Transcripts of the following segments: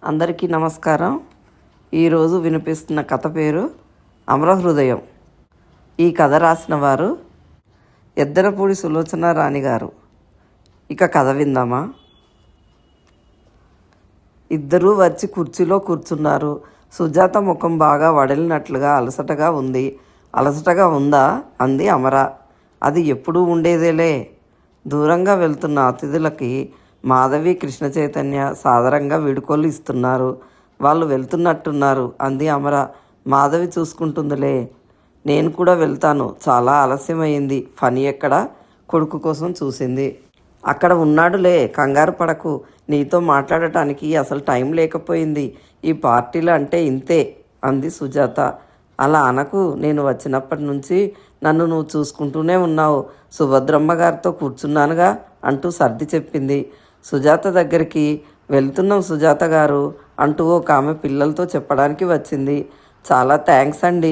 అందరికీ నమస్కారం. ఈరోజు వినిపిస్తున్న కథ పేరు అమరహృదయం. ఈ కథ రాసిన వారు ఎద్దరపూడి సులోచన రాణి గారు. ఇక కథ విందామా? ఇద్దరూ వచ్చి కుర్చీలో కూర్చున్నారు. సుజాత ముఖం బాగా వడలినట్లుగా అలసటగా ఉంది. అలసటగా ఉందా అంది అమర. అది ఎప్పుడూ ఉండేదేలే. దూరంగా వెళ్తున్న అతిథులకి మాధవి, కృష్ణ చైతన్య సాదరంగా వీడుకోలు ఇస్తున్నారు. వాళ్ళు వెళ్తున్నట్టున్నారు అంది అమర. మాధవి చూసుకుంటుందిలే, నేను కూడా వెళ్తాను, చాలా ఆలస్యమైంది. ఫనీ ఎక్కడ? కొడుకు కోసం చూసింది. అక్కడ ఉన్నాడులే, కంగారు పడకు. నీతో మాట్లాడటానికి అసలు టైం లేకపోయింది. ఈ పార్టీలు అంటే ఇంతే అంది సుజాత. అలా అనకు, నేను వచ్చినప్పటి నుంచి నన్ను నువ్వు చూసుకుంటూనే ఉన్నావు. సుభద్రమ్మ గారితో కూర్చున్నానుగా అంటూ సర్ది చెప్పింది. సుజాత దగ్గరికి వెళ్తున్నాం సుజాత గారు అంటూ ఒక ఆమె పిల్లలతో చెప్పడానికి వచ్చింది. చాలా థ్యాంక్స్ అండి.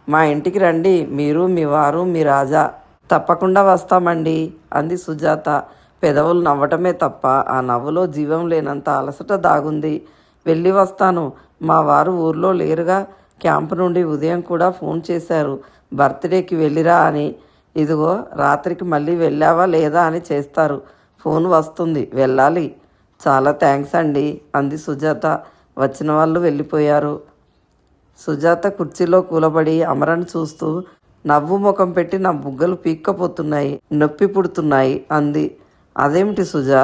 మా ఇంటికి రండి, మీరు, మీ వారు, మీ రాజా. తప్పకుండా వస్తామండి అంది సుజాత. పెదవులు నవ్వటమే తప్ప ఆ నవ్వులో జీవం లేనంత అలసట దాగుంది. వెళ్ళి వస్తాను. మా వారు ఊర్లో లేరుగా. క్యాంపు నుండి ఉదయం కూడా ఫోన్ చేశారు, బర్త్డేకి వెళ్ళిరా అని. ఇదిగో రాత్రికి మళ్ళీ వెళ్ళావా లేదా అని చేస్తారు. ఫోన్ వస్తుంది, వెళ్ళాలి. చాలా థ్యాంక్స్ అండి అంది సుజాత. వచ్చిన వాళ్ళు వెళ్ళిపోయారు. సుజాత కుర్చీలో కూలబడి అమరను చూస్తూ నవ్వు ముఖం పెట్టి నా బుగ్గలు పీక్కపోతున్నాయి, నొప్పి పుడుతున్నాయి అంది. అదేమిటి సుజా?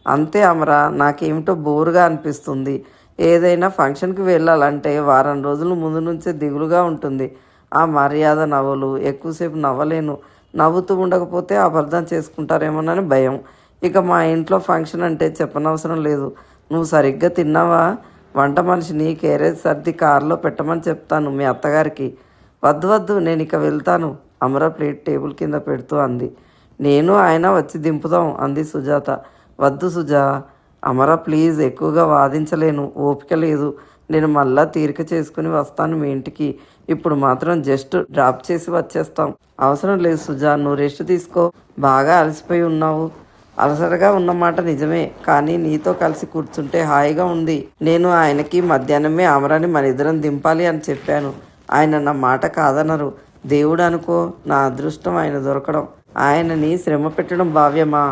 అంతే అమర, నాకేమిటో బోరుగా అనిపిస్తుంది. ఏదైనా ఫంక్షన్కి వెళ్ళాలంటే వారం రోజుల ముందు నుంచే దిగులుగా ఉంటుంది. ఆ మర్యాద నవ్వులు, ఎక్కువసేపు నవ్వలేను. నవ్వుతూ ఉండకపోతే అబద్ధం చేసుకుంటారేమోనని భయం. ఇక మా ఇంట్లో ఫంక్షన్ అంటే చెప్పనవసరం లేదు. నువ్వు సరిగ్గా తిన్నావా? వంట మనిషిని క్యారేజ్ సర్ది కారులో పెట్టమని చెప్తాను మీ అత్తగారికి. వద్దు వద్దు, నేను ఇక వెళ్తాను. అమర ప్లేట్ టేబుల్ కింద పెడుతూ అంది. నేను ఆయన వచ్చి దింపుదాం అంది సుజాత. వద్దు సుజా. అమర ప్లీజ్, ఎక్కువగా వాదించలేను, ఓపిక లేదు. నేను మళ్ళా తీరిక చేసుకుని వస్తాను మీ ఇంటికి. ఇప్పుడు మాత్రం జస్ట్ డ్రాప్ చేసి వచ్చేస్తాం. అవసరం లేదు సుజా, నువ్వు రెస్ట్ తీసుకో. బాగా అలసిపోయి ఉన్నావు. అలసటగా ఉన్నమాట నిజమే, కానీ నీతో కలిసి కూర్చుంటే హాయిగా ఉంది. నేను ఆయనకి మధ్యాహ్నమే అమరాని మన ఇద్దరం దింపాలి అని చెప్పాను. ఆయన నా మాట కాదనరు. దేవుడు అనుకో, నా అదృష్టం ఆయన దొరకడం. ఆయనని శ్రమ పెట్టడం భావ్యమా?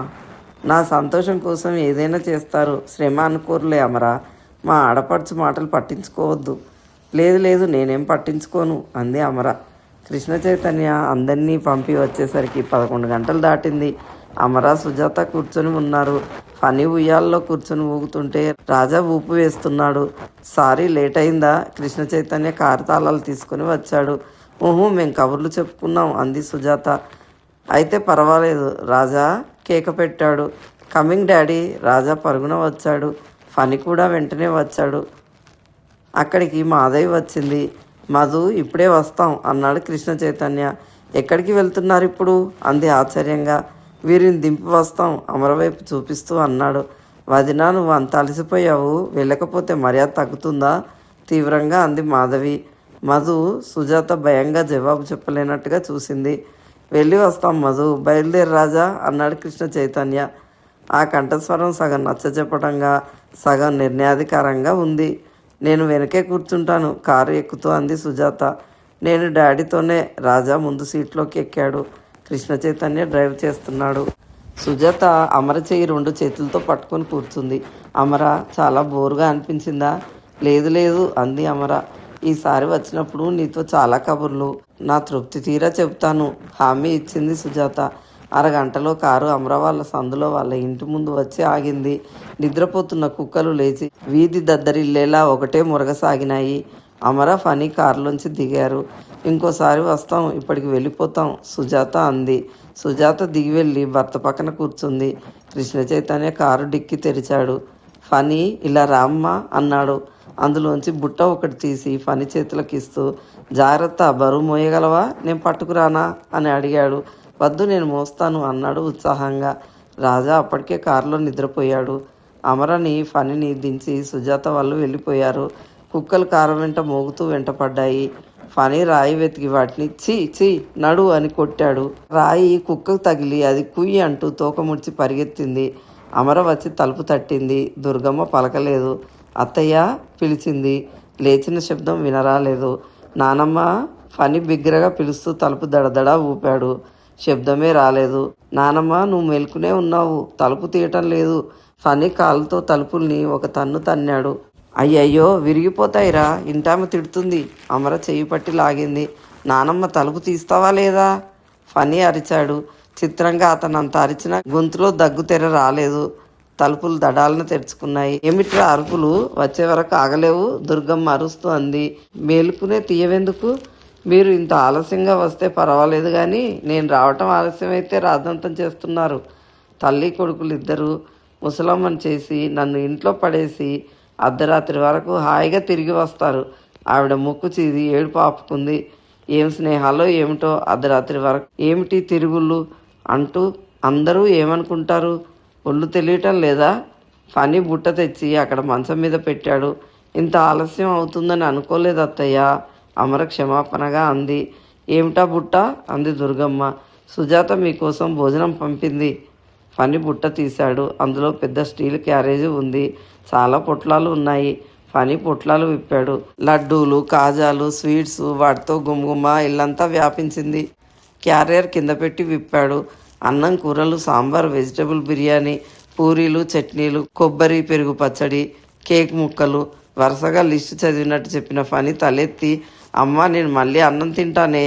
నా సంతోషం కోసం ఏదైనా చేస్తారు. శ్రమ అనుకోరులే అమరా. మా ఆడపడుచు మాటలు పట్టించుకోవద్దు. లేదు లేదు, నేనేం పట్టించుకోను అంది అమర. కృష్ణ చైతన్య అందరినీ పంపి వచ్చేసరికి 11 గంటలు దాటింది. అమర, సుజాత కూర్చొని ఉన్నారు. ఫనీ ఉయ్యాల్లో కూర్చొని ఊగుతుంటే రాజా ఊపు వేస్తున్నాడు. సారీ లేట్ అయిందా? కృష్ణ చైతన్య కారు తాళాలు తీసుకుని వచ్చాడు. మేము కబుర్లు చెప్పుకున్నాం అంది సుజాత. అయితే పర్వాలేదు. రాజా కేక పెట్టాడు. Coming daddy. రాజా పరుగున వచ్చాడు. ఫనీ కూడా వెంటనే వచ్చాడు. అక్కడికి మాధవి వచ్చింది. మధు, ఇప్పుడే వస్తాం అన్నాడు కృష్ణ చైతన్య. ఎక్కడికి వెళ్తున్నారు ఇప్పుడు అంది ఆశ్చర్యంగా. వీరిని దింపి వస్తాం అమరవైపు చూపిస్తూ అన్నాడు. వదినా, నువ్వు అంత అలసిపోయావు, వెళ్ళకపోతే మర్యాద తగ్గుతుందా? తీవ్రంగా అంది మాధవి. మధు, సుజాత భయంగా జవాబు చెప్పలేనట్టుగా చూసింది. వెళ్ళి వస్తాం మధు, బయలుదేరి రాజా అన్నాడు కృష్ణ చైతన్య. ఆ కంఠస్వరం సగం నచ్చజెప్పడంగా సగం నిర్ణయాధికారంగా ఉంది. నేను వెనకే కూర్చుంటాను, కారు ఎక్కుతూ అంది సుజాత. నేను డాడీతోనే. రాజా ముందు సీట్లోకి ఎక్కాడు. కృష్ణ చైతన్య డ్రైవ్ చేస్తున్నాడు. సుజాత అమర చేయి 2 చేతులతో పట్టుకొని కూర్చుంది. అమర, చాలా బోరుగా అనిపించిందా? లేదు లేదు అంది అమర. ఈసారి వచ్చినప్పుడు నీతో చాలా కబుర్లు, నా తృప్తి తీరా చెబుతాను హామీ ఇచ్చింది సుజాత. అరగంటలో కారు అమర వాళ్ళ సందులో వాళ్ళ ఇంటి ముందు వచ్చి ఆగింది. నిద్రపోతున్న కుక్కలు లేచి వీధి దద్దరిల్లేలా ఒకటే మురగసాగినాయి. అమర, ఫనీ కారులోంచి దిగారు. ఇంకోసారి వస్తాం, ఇప్పటికి వెళ్ళిపోతాం సుజాత అంది. సుజాత దిగి వెళ్ళి భర్త పక్కన కూర్చుంది. కృష్ణ చైతన్య కారు డిక్కి తెరిచాడు. ఫనీ, ఇలా రామ్మా అన్నాడు. అందులోంచి బుట్ట ఒకటి తీసి ఫనీ చేతులకు ఇస్తూ, జాగ్రత్త, బరువు మోయగలవా? నేను పట్టుకురానా అని అడిగాడు. వద్దు, నేను మోస్తాను అన్నాడు ఉత్సాహంగా. రాజా అప్పటికే కారులో నిద్రపోయాడు. అమరని, ఫనీని దించి సుజాత వాళ్ళు వెళ్ళిపోయారు. కుక్కలు కారు వెంట మోగుతూ వెంటపడ్డాయి. ఫనీ రాయి వెతికి వాటిని చీ నడు అని కొట్టాడు. రాయి కుక్కకు తగిలి అది కుయ్యి అంటూ తోక ముడిచి పరిగెత్తింది. అమర వచ్చి తలుపు తట్టింది. దుర్గమ్మ పలకలేదు. అత్తయ్య పిలిచింది. లేచిన శబ్దం వినరాలేదు. నానమ్మ ఫణి బిగ్గరగా పిలుస్తూ తలుపు దడదడా ఊపాడు. శబ్దమే రాలేదు. నానమ్మ, నువ్వు మెలుకునే ఉన్నావు, తలుపు తీయటం లేదు. ఫణి కాలుతో తలుపుల్ని ఒక తన్ను తన్నాడు. అయ్యయ్యో, విరిగిపోతాయిరా, ఇంటామె తిడుతుంది. అమర చెయ్యి పట్టి లాగింది. నానమ్మ, తలుపు తీస్తావా లేదా? ఫణి అరిచాడు. చిత్రంగా అతను అంత అరిచిన గొంతులో దగ్గుతెర రాలేదు. తలుపులు దడాలను తెరుచుకున్నాయి. ఏమిట్రా అరుపులు? వచ్చే వరకు ఆగలేవు? దుర్గమ్మ అరుస్తూ అంది. మేలుకునే తీయవెందుకు? మీరు ఇంత ఆలస్యంగా వస్తే పర్వాలేదు, కానీ నేను రావటం ఆలస్యమైతే రాద్ధాంతం చేస్తున్నారు. తల్లి కొడుకులు ఇద్దరు ముసలమ్మని చేసి నన్ను ఇంట్లో పడేసి అర్ధరాత్రి వరకు హాయిగా తిరిగి వస్తారు. ఆవిడ ముక్కు చీది ఏడుపు ఆపుకుంది. ఏం స్నేహాలో ఏమిటో అర్ధరాత్రి వరకు ఏమిటి తిరుగుళ్ళు అంటూ అందరూ ఏమనుకుంటారు? ఒళ్ళు తెలియటం లేదా? ఫణి బుట్ట తెచ్చి అక్కడ మంచం మీద పెట్టాడు. ఇంత ఆలస్యం అవుతుందని అనుకోలేదు అత్తయ్య, అమర క్షమాపణగా అంది. ఏమిటా బుట్ట? అంది దుర్గమ్మ. సుజాత మీకోసం భోజనం పంపింది. ఫణి బుట్ట తీశాడు. అందులో పెద్ద స్టీల్ క్యారేజీ ఉంది. చాలా పొట్లాలు ఉన్నాయి. ఫణి పొట్లాలు విప్పాడు. లడ్డూలు, కాజాలు, స్వీట్స్, వాటితో గుమగుమ ఇల్లంతా వ్యాపించింది. క్యారియర్ కింద పెట్టి విప్పాడు. అన్నం, కూరలు, సాంబార్, వెజిటబుల్ బిర్యానీ, పూరీలు, చట్నీలు, కొబ్బరి పెరుగు పచ్చడి, కేక్ ముక్కలు. వరుసగా లిస్టు చదివినట్టు చెప్పిన ఫణి తలెత్తి, అమ్మ, నేను మళ్ళీ అన్నం తింటానే,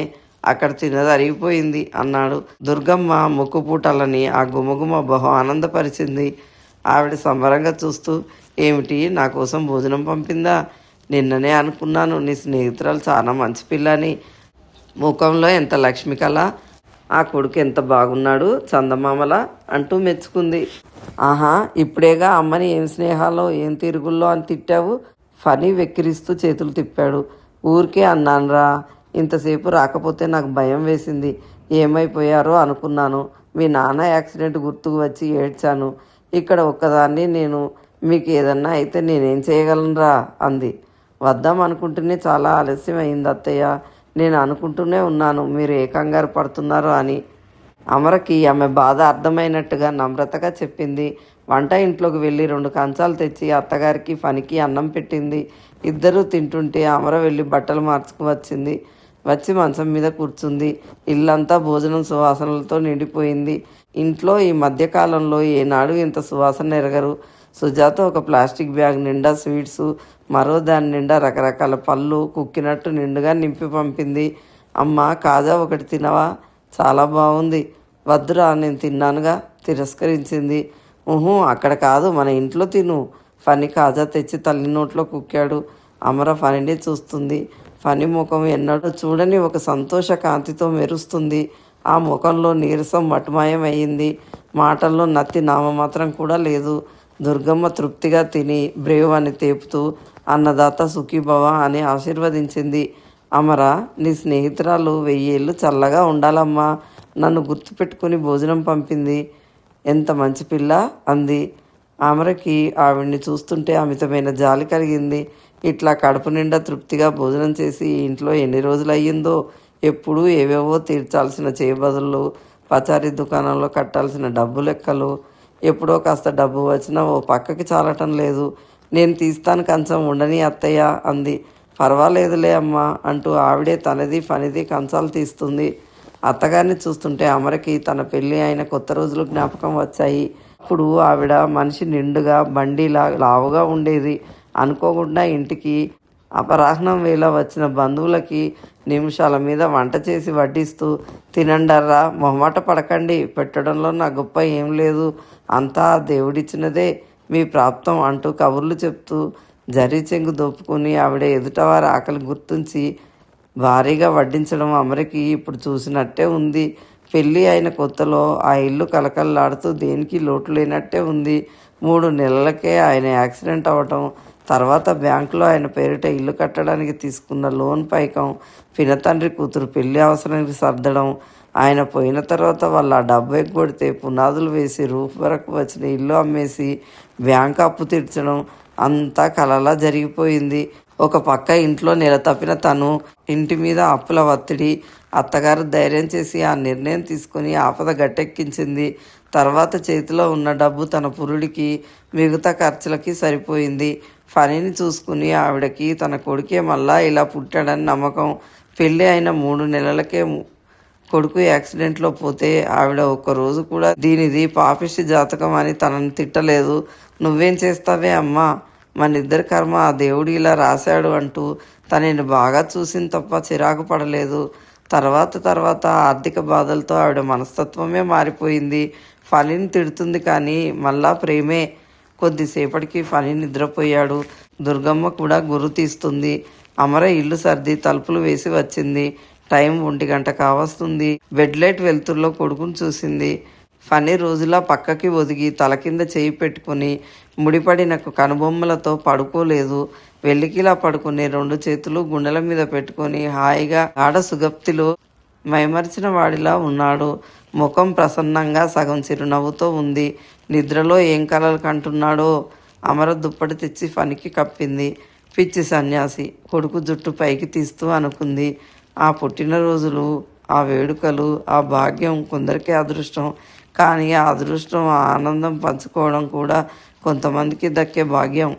అక్కడ తిన్నది అరిగిపోయింది అన్నాడు. దుర్గమ్మ ముక్కుపూటలని ఆ గుమగుమ బహు ఆనందపరిచింది. ఆవిడ సంబరంగా చూస్తూ, ఏమిటి, నా కోసం భోజనం పంపిందా? నిన్ననే అనుకున్నాను నీ స్నేహితురాలు చాలా మంచి పిల్లని. ముఖంలో ఎంత లక్ష్మి కళ, ఆ కొడుకు ఎంత బాగున్నాడు, చందమామల అంటూ మెచ్చుకుంది. ఆహా, ఇప్పుడేగా అమ్మని ఏం స్నేహాలో ఏం తిరుగుల్లో అని తిట్టావు? ఫణి వెక్కిరిస్తూ చేతులు తిప్పాడు. ఊరికే అన్నానురా, ఇంతసేపు రాకపోతే నాకు భయం వేసింది. ఏమైపోయారో అనుకున్నాను. మీ నాన్న యాక్సిడెంట్ గుర్తుకు వచ్చి ఏడ్చాను. ఇక్కడ ఒక్కదాన్ని నేను, మీకు ఏదన్నా అయితే నేనేం చేయగలనురా అంది. వద్దాం అనుకుంటూనే చాలా ఆలస్యం అయింది అత్తయ్య. నేను అనుకుంటూనే ఉన్నాను మీరు ఏ కంగారు పడుతున్నారో అని. అమరకి ఆమె బాధ అర్థమైనట్టుగా నమ్రతగా చెప్పింది. వంట ఇంట్లోకి వెళ్ళి 2 కంచాలు తెచ్చి అత్తగారికి ఫణికి అన్నం పెట్టింది. ఇద్దరూ తింటుంటే అమర వెళ్ళి బట్టలు మార్చుకు వచ్చింది. వచ్చి మంచం మీద కూర్చుంది. ఇల్లంతా భోజనం సువాసనలతో నిండిపోయింది. ఇంట్లో ఈ మధ్యకాలంలో ఏనాడు ఇంత సువాసన ఎరగరు. సుజాత ఒక ప్లాస్టిక్ బ్యాగ్ నిండా స్వీట్స్, మరో దాని నిండా రకరకాల పళ్ళు కుక్కినట్టు నిండుగా నింపి పంపింది. అమ్మ, కాజా ఒకటి తినవా? చాలా బాగుంది. వద్దురా, నేను తిన్నానుగా, తిరస్కరించింది. అక్కడ కాదు, మన ఇంట్లో తిను. ఫణి కాజా తెచ్చి తల్లి నోట్లో కుక్కాడు. అమర ఫణిని చూస్తుంది. ఫణి ముఖం ఎన్నడూ చూడని ఒక సంతోష కాంతితో మెరుస్తుంది. ఆ ముఖంలో నీరసం మటుమాయం అయ్యింది. మాటల్లో నత్తి నామమాత్రం కూడా లేదు. దుర్గమ్మ తృప్తిగా తిని బ్రేవ్ అని తేపుతూ అన్నదాత సుఖీభవ అని ఆశీర్వదించింది. అమర, నీ స్నేహితురాలు 1000 ఏళ్ళు చల్లగా ఉండాలమ్మా. నన్ను గుర్తుపెట్టుకుని భోజనం పంపింది. ఎంత మంచి పిల్ల అంది. అమరకి ఆవిడ్ని చూస్తుంటే అమితమైన జాలి కలిగింది. ఇట్లా కడుపు నిండా తృప్తిగా భోజనం చేసి ఇంట్లో ఎన్ని రోజులు అయ్యిందో. ఎప్పుడూ ఏవేవో తీర్చాల్సిన చేయబదులు, పచారీ దుకాణంలో కట్టాల్సిన డబ్బు లెక్కలు. ఎప్పుడో కాస్త డబ్బు వచ్చినా ఓ పక్కకి చాలటం లేదు. నేను తీస్తాను కంచం, ఉండని అత్తయ్య అంది. పర్వాలేదులే అమ్మా అంటూ ఆవిడే తనది ఫణిది కంచాలు తీస్తుంది. అత్తగారిని చూస్తుంటే అమరకి తన పెళ్ళి అయిన కొత్త రోజులు జ్ఞాపకం వచ్చాయి. అప్పుడు ఆవిడ మనిషి నిండుగా బండిలా లావుగా ఉండేది. అనుకోకుండా ఇంటికి అపరాహ్నం వేళ వచ్చిన బంధువులకి నిమిషాల మీద వంట చేసి వడ్డిస్తూ, తినండర్రా, మొహమాట పడకండి, పెట్టడంలో నా గొప్ప ఏం లేదు, అంతా దేవుడిచ్చినదే, మీ ప్రాప్తం అంటూ కబుర్లు చెప్తూ జరీ చెంగు దోపుకొని ఆవిడ ఎదుటవారి ఆకలి గుర్తుంచి భారీగా వడ్డించడం అమరకి ఇప్పుడు చూసినట్టే ఉంది. పెళ్ళి అయిన కొత్తలో ఆ ఇల్లు కలకల్లాడుతూ దేనికి లోటు లేనట్టే ఉంది. 3 నెలలకే ఆయన యాక్సిడెంట్ అవ్వటం, తర్వాత బ్యాంకులో ఆయన పేరిట ఇల్లు కట్టడానికి తీసుకున్న లోన్ పైకం, పినతండ్రి కూతురు పెళ్లి అవసరానికి సర్దడం, ఆయన పోయిన తర్వాత వాళ్ళు ఆ డబ్బు ఎగ్గొడితే పునాదులు వేసి రూఫ్ వరకు వచ్చిన ఇల్లు అమ్మేసి బ్యాంకు అప్పు తీర్చడం అంతా కలలా జరిగిపోయింది. ఒక పక్క ఇంట్లో నెల తప్పిన తను, ఇంటి మీద అప్పుల ఒత్తిడి. అత్తగారు ధైర్యం చేసి ఆ నిర్ణయం తీసుకుని ఆపద గట్టెక్కించింది. తర్వాత చేతిలో ఉన్న డబ్బు తన పురుడికి, మిగతా ఖర్చులకి సరిపోయింది. ఫణిని చూసుకుని ఆవిడకి తన కొడుకే మళ్ళా ఇలా పుట్టాడని నమ్మకం. పెళ్ళి అయిన 3 నెలలకే కొడుకు యాక్సిడెంట్లో పోతే ఆవిడ ఒక్కరోజు కూడా దీనిది పాపిష్టి జాతకం అని తనని తిట్టలేదు. నువ్వేం చేస్తావే అమ్మా, మనిద్దరి కర్మ ఆ దేవుడు ఇలా రాశాడు అంటూ తనని బాగా చూసింది తప్ప చిరాకు పడలేదు. తర్వాత ఆర్థిక బాధలతో ఆవిడ మనస్తత్వమే మారిపోయింది. ఫణిని తిడుతుంది కానీ మళ్ళా ప్రేమే. కొద్దిసేపటికి ఫణి నిద్రపోయాడు. దుర్గమ్మ కూడా గుర్రు తీస్తుంది. అమర ఇల్లు సర్ది తలుపులు వేసి వచ్చింది. టైం 1 గంట కావస్తుంది. బెడ్ లైట్ వెలుతురులో కొడుకుని చూసింది. ఫణి రోజులా పక్కకి ఒదిగి తల కింద చేయి పెట్టుకుని ముడిపడిన కనుబొమ్మలతో పడుకోలేదు. వెల్లికిలా పడుకుని 2 చేతులు గుండెల మీద పెట్టుకొని హాయిగా ఆడ సుగప్తిలో మైమరిచిన వాడిలా ఉన్నాడు. ముఖం ప్రసన్నంగా సగం చిరునవ్వుతో ఉంది. నిద్రలో ఏం కలలు కంటున్నాడో. అమర దుప్పటి తెచ్చి ఫణికి కప్పింది. పిచ్చి సన్యాసి, కొడుకు జుట్టు పైకి తీస్తూ అనుకుంది. ఆ పుట్టినరోజులు, ఆ వేడుకలు, ఆ భాగ్యం కొందరికి అదృష్టం. కానీ ఆ అదృష్టం, ఆ ఆనందం పంచుకోవడం కూడా కొంతమందికి దక్కే భాగ్యం.